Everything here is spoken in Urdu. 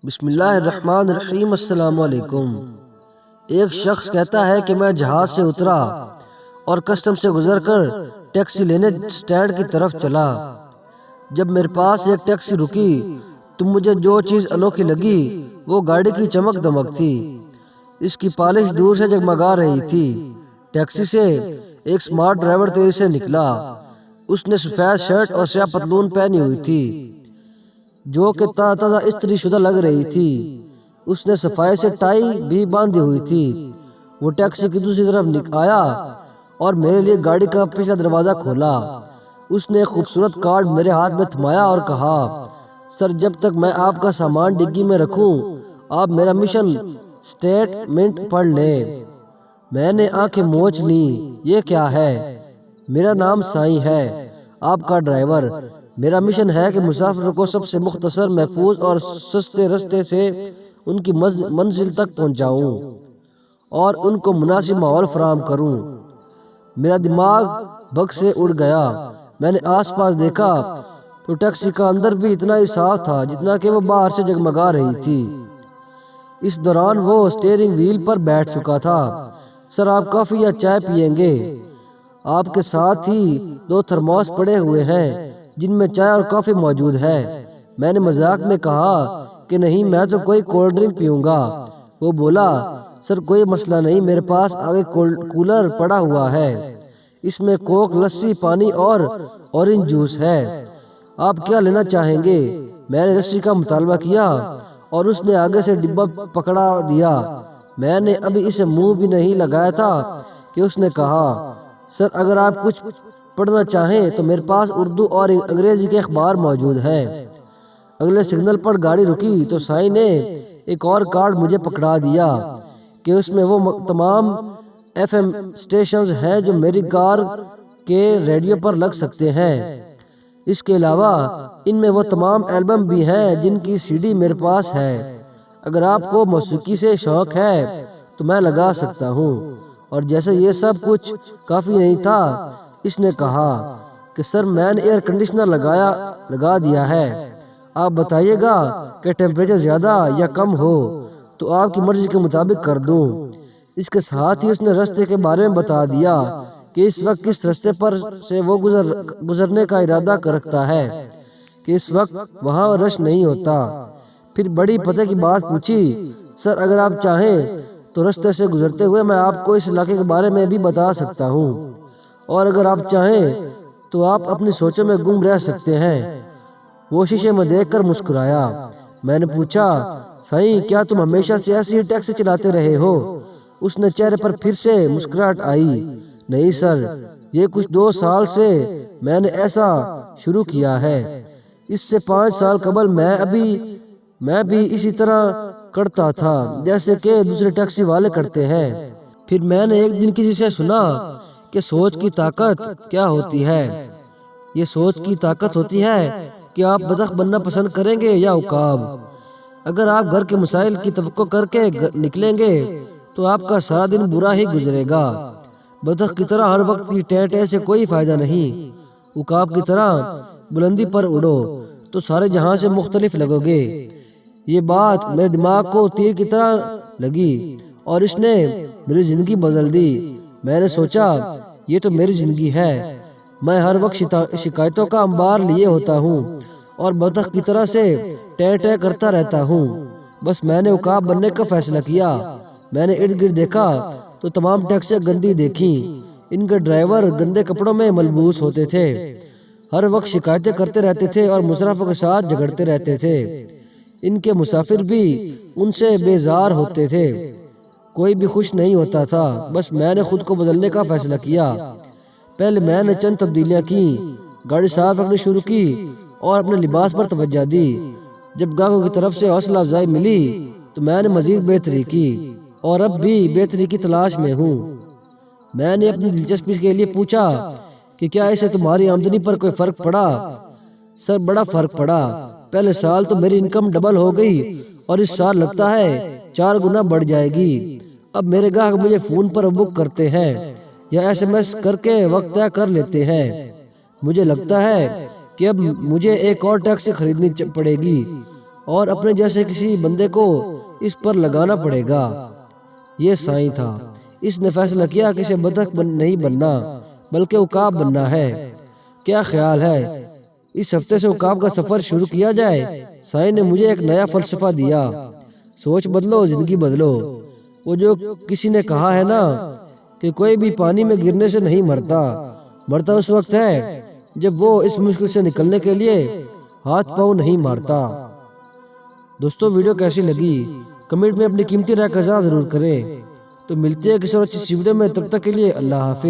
بسم اللہ الرحمن الرحیم۔ السلام علیکم۔ ایک شخص کہتا ہے کہ میں جہاز سے اترا اور کسٹم سے گزر کر ٹیکسی لینے سٹینڈ کی طرف چلا۔ جب میرے پاس ایک ٹیکسی رکی تو مجھے جو چیز انوکھی لگی وہ گاڑی کی چمک دمک تھی۔ اس کی پالش دور سے جگمگا رہی تھی۔ ٹیکسی سے ایک سمارٹ ڈرائیور تیزی سے نکلا۔ اس نے سفید شرٹ اور سیاہ پتلون پہنی ہوئی تھی جو کہ تازہ استری شدہ لگ رہی تھی۔ اس نے صفائی سے ٹائی بھی باندھی ہوئی تھی۔ وہ ٹیکسی کی دوسری طرف آیا اور میرے لیے گاڑی کا پچھلا دروازہ کھولا۔ اس نے ایک خوبصورت کارڈ میرے ہاتھ میں تھمایا اور کہا، سر جب تک میں آپ کا سامان ڈگی میں رکھوں آپ میرا مشن سٹیٹمنٹ پڑھ لیں۔ میں نے آنکھیں موچ لیں۔ یہ کیا ہے؟ میرا نام سائیں ہے، آپ کا ڈرائیور۔ میرا مشن ہے کہ مسافروں کو سب سے مختصر، محفوظ اور سستے راستے سے ان کی منزل تک پہنچاؤں اور ان کو مناسب ماحول فراہم کروں۔ میرا دماغ بگ سے اڑ گیا۔ میں نے آس پاس دیکھا تو ٹیکسی کا اندر بھی اتنا ہی صاف تھا جتنا کہ وہ باہر سے جگمگا رہی تھی۔ اس دوران وہ اسٹیئرنگ وہیل پر بیٹھ چکا تھا۔ سر آپ کافی یا چائے پیئیں گے؟ آپ کے ساتھ ہی 2 تھرموس پڑے ہوئے ہیں جن میں چائے اور کافی موجود ہے۔ میں نے مذاق میں کہا کہ نہیں، میں تو کوئی کولڈ ڈرنک پیوں گا۔ وہ بولا، سر کوئی مسئلہ نہیں، میرے پاس آگے کولر پڑا ہوا ہے، اس میں کوک، لسی، پانی اور اورنج جوس ہے۔ آپ کیا لینا چاہیں گے؟ میں نے لسی کا مطالبہ کیا اور اس نے آگے سے ڈبہ پکڑا دیا۔ میں نے ابھی اسے منہ بھی نہیں لگایا تھا کہ اس نے کہا، سر اگر آپ کچھ پڑھنا چاہیں تو میرے پاس اردو اور انگریزی کے اخبار موجود ہیں۔ اگلے سگنل پر گاڑی رکی تو سائیں نے ایک اور کارڈ مجھے پکڑا دیا کہ اس میں وہ تمام FM سٹیشنز ہیں جو میری کار کے ریڈیو پر لگ سکتے ہیں۔ اس کے علاوہ ان میں وہ تمام البم بھی ہیں جن کی CD میرے پاس ہے۔ اگر آپ کو موسیقی سے شوق ہے تو میں لگا سکتا ہوں۔ اور جیسے یہ سب کچھ کافی نہیں تھا، اس نے کہا کہ سر میں نے ایئر کنڈیشنر لگا دیا ہے، آپ بتائیے گا کہ ٹیمپریچر زیادہ یا کم ہو تو آپ کی مرضی کے مطابق کر دوں۔ اس کے ساتھ ہی اس نے راستے کے بارے میں بتا دیا کہ اس وقت کس راستے پر سے وہ گزرنے کا ارادہ رکھتا ہے کہ اس وقت وہاں رش نہیں ہوتا۔ پھر بڑی پتہ کی بات پوچھی، سر اگر آپ چاہیں تو راستے سے گزرتے ہوئے میں آپ کو اس علاقے کے بارے میں بھی بتا سکتا ہوں، اور اگر آپ چاہیں تو آپ اپنی سوچوں میں گم رہ سکتے ہیں۔ وہ شیشے میں دیکھ کر مسکرایا۔ میں نے پوچھا، سائیں کیا تم ہمیشہ سے ایسی ہی ٹیکسی چلاتے رہے ہو؟ اس نے چہرے پر پھر سے مسکراہٹ آئی۔ نہیں سر، یہ کچھ 2 سال سے میں نے ایسا شروع کیا ہے۔ اس سے 5 سال قبل میں بھی اسی طرح کرتا تھا جیسے کہ دوسرے ٹیکسی والے کرتے ہیں۔ پھر میں نے ایک دن کسی سے سنا کہ سوچ کی طاقت کیا ہوتی ہے۔ یہ سوچ کی طاقت ہوتی ہے کہ آپ بطخ بننا پسند کریں گے یا عقاب۔ اگر آپ گھر کے مسائل کی توقع کر کے نکلیں گے تو آپ کا سارا دن برا ہی گزرے گا۔ بطخ کی طرح ہر وقت کی ٹے سے کوئی فائدہ نہیں۔ عقاب کی طرح بلندی پر اڑو تو سارے جہاں سے مختلف لگو گے۔ یہ بات میرے دماغ کو تیر کی طرح لگی اور اس نے میری زندگی بدل دی۔ میں نے سوچا، یہ تو میری زندگی ہے۔ میں ہر وقت شکایتوں کا انبار لیے ہوتا ہوں اور بطخ کی طرح سے ٹے کرتا رہتا ہوں۔ بس میں نے عقاب بننے کا فیصلہ کیا۔ میں نے ارد گرد دیکھا تو تمام ٹیکسیاں گندی دیکھیں۔ ان کے ڈرائیور گندے کپڑوں میں ملبوس ہوتے تھے، ہر وقت شکایتیں کرتے رہتے تھے اور مسافروں کے ساتھ جھگڑتے رہتے تھے۔ ان کے مسافر بھی ان سے بیزار ہوتے تھے، کوئی بھی خوش نہیں ہوتا تھا۔ بس میں نے خود کو بدلنے کا فیصلہ کیا۔ پہلے میں نے چند تبدیلیاں کی، گاڑی صاف رکھنی شروع کی اور اپنے لباس پر توجہ دی۔ جب گاہکوں کی طرف سے حوصلہ افزائی ملی تو میں نے مزید بہتری کی اور اب بھی بہتری کی تلاش میں ہوں۔ میں نے اپنی دلچسپی کے لیے پوچھا کہ کیا اسے تمہاری آمدنی پر کوئی فرق پڑا؟ سر بڑا فرق پڑا۔ پہلے سال تو میری انکم ڈبل ہو گئی اور اس سال لگتا ہے 4 گنا بڑھ جائے گی۔ اب میرے گاہک مجھے فون پر بک کرتے ہیں یا SMS کر کے وقت طے کر لیتے ہیں۔ مجھے لگتا ہے کہ اب مجھے ایک اور ٹیکسی خریدنی پڑے گی اور اپنے جیسے کسی بندے کو اس پر لگانا پڑے گا۔ یہ سائیں تھا۔ اس نے فیصلہ کیا کہ اسے بطخ نہیں بننا بلکہ عقاب بننا ہے۔ کیا خیال ہے اس ہفتے سے عقاب کا سفر شروع کیا جائے؟ سائیں نے مجھے ایک نیا فلسفہ دیا، سوچ بدلو زندگی بدلو۔ وہ جو کسی نے کہا ہے نا کہ کوئی بھی پانی میں گرنے سے نہیں مرتا، مرتا اس وقت ہے جب وہ اس مشکل سے نکلنے کے لیے ہاتھ پاؤں نہیں مارتا۔ دوستو ویڈیو کیسی لگی کمنٹ میں اپنی قیمتی رائے کا اظہار ضرور کریں۔ تو ملتے ہیں کسی اور اچھی ویڈیو میں، تب تک کے لیے اللہ حافظ۔